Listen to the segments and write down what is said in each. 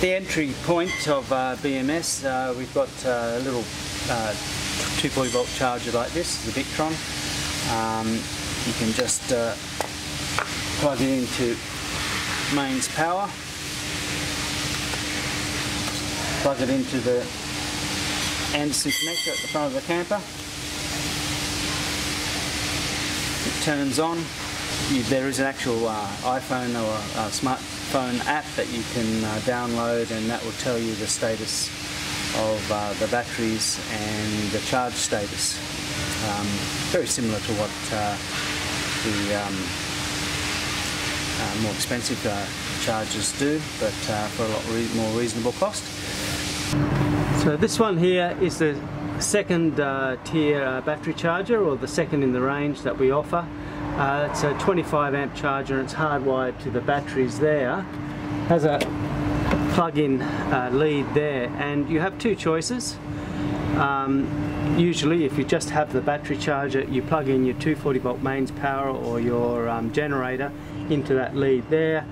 the entry point of BMS, we've got a little 240 volt charger like this, the Victron. You can just plug it into mains power, plug it into the Anderson connector at the front of the camper. It turns on. There is an actual iPhone or a smartphone app that you can download, and that will tell you the status of the batteries and the charge status. Very similar to what the more expensive chargers do, but for a lot more reasonable cost. So this one here is the second tier battery charger, or the second in the range that we offer. It's a 25 amp charger, and it's hardwired to the batteries there. Has a plug-in lead there, and you have two choices. Usually if you just have the battery charger, you plug in your 240 volt mains power or your generator into that lead there.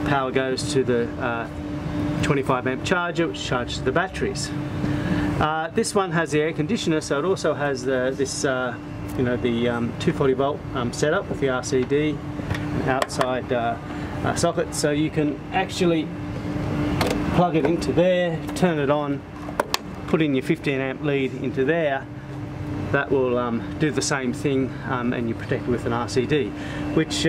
Power goes to the 25 amp charger, which charges the batteries. This one has the air conditioner, so it also has this you know, the 240 volt setup with the RCD outside socket, so you can actually plug it into there, turn it on, put in your 15 amp lead into there. That will do the same thing, and you protect it with an RCD, which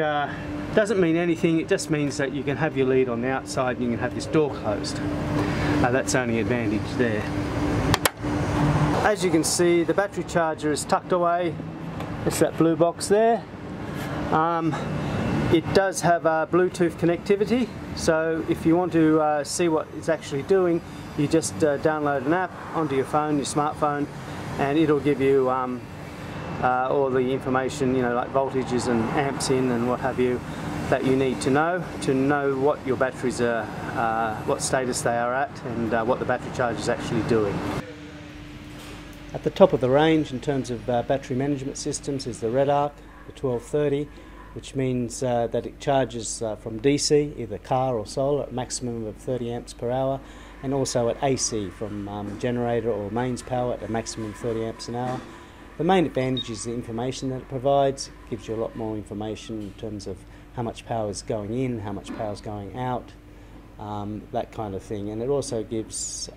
doesn't mean anything. It just means that you can have your lead on the outside and you can have this door closed. That's the only advantage there. As you can see, the battery charger is tucked away. It's that blue box there. It does have Bluetooth connectivity, so if you want to see what it's actually doing, you just download an app onto your phone, your smartphone, and it'll give you all the information, you know, like voltages and amps in and what have you, that you need to know what your batteries are, what status they are at, and what the battery charger is actually doing. At the top of the range in terms of battery management systems is the Redarc, the 1230, which means that it charges from DC, either car or solar, at a maximum of 30 amps per hour, and also at AC from generator or mains power at a maximum of 30 amps an hour. The main advantage is the information that it provides. It gives you a lot more information in terms of how much power is going in, how much power is going out, that kind of thing. And it also gives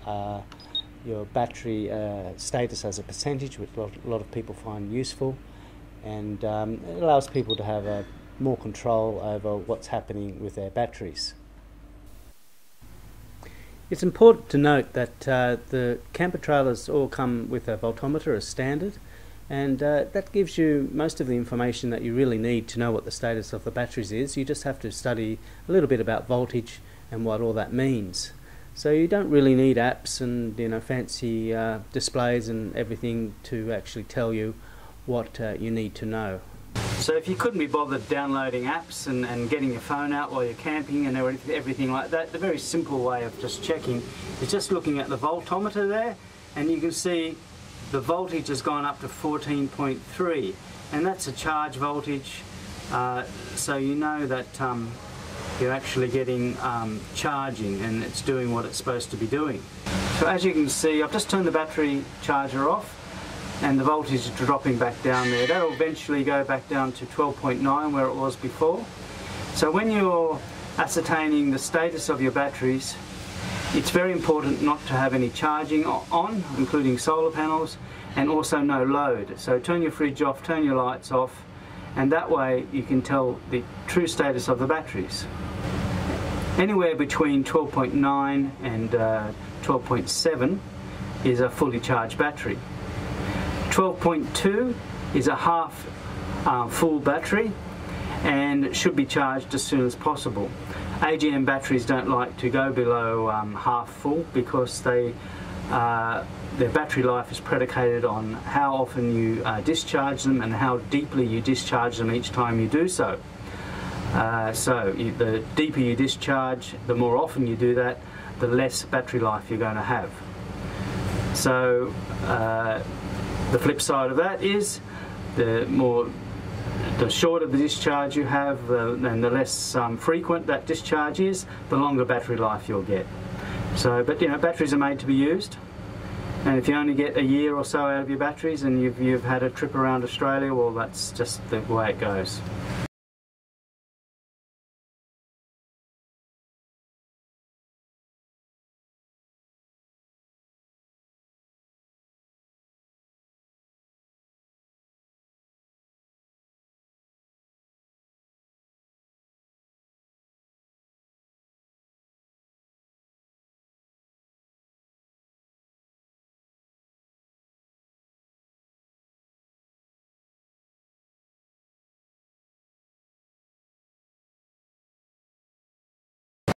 your battery status as a percentage, which a lot of people find useful, and it allows people to have more control over what's happening with their batteries. It's important to note that the camper trailers all come with a voltometer as standard, and that gives you most of the information that you really need to know what the status of the batteries is. You just have to study a little bit about voltage and what all that means. So you don't really need apps and, you know, fancy displays and everything to actually tell you what you need to know. So if you couldn't be bothered downloading apps and getting your phone out while you're camping and everything like that, the very simple way of just checking is just looking at the voltometer there, and you can see the voltage has gone up to 14.3, and that's a charge voltage, so you know that you're actually getting charging and it's doing what it's supposed to be doing. So as you can see, I've just turned the battery charger off and the voltage is dropping back down there. That'll eventually go back down to 12.9 where it was before. So when you're ascertaining the status of your batteries, it's very important not to have any charging on, including solar panels, and also no load. So turn your fridge off, turn your lights off, and that way you can tell the true status of the batteries. Anywhere between 12.9 and 12.7 is a fully charged battery. 12.2 is a half full battery and should be charged as soon as possible. AGM batteries don't like to go below half full because their battery life is predicated on how often you discharge them and how deeply you discharge them each time you do so. The deeper you discharge, the more often you do that, the less battery life you're going to have. So the flip side of that is the more The shorter the discharge you have, and the less frequent that discharge is, the longer battery life you'll get. So, but you know, batteries are made to be used, and if you only get a year or so out of your batteries and you've had a trip around Australia, well, that's just the way it goes.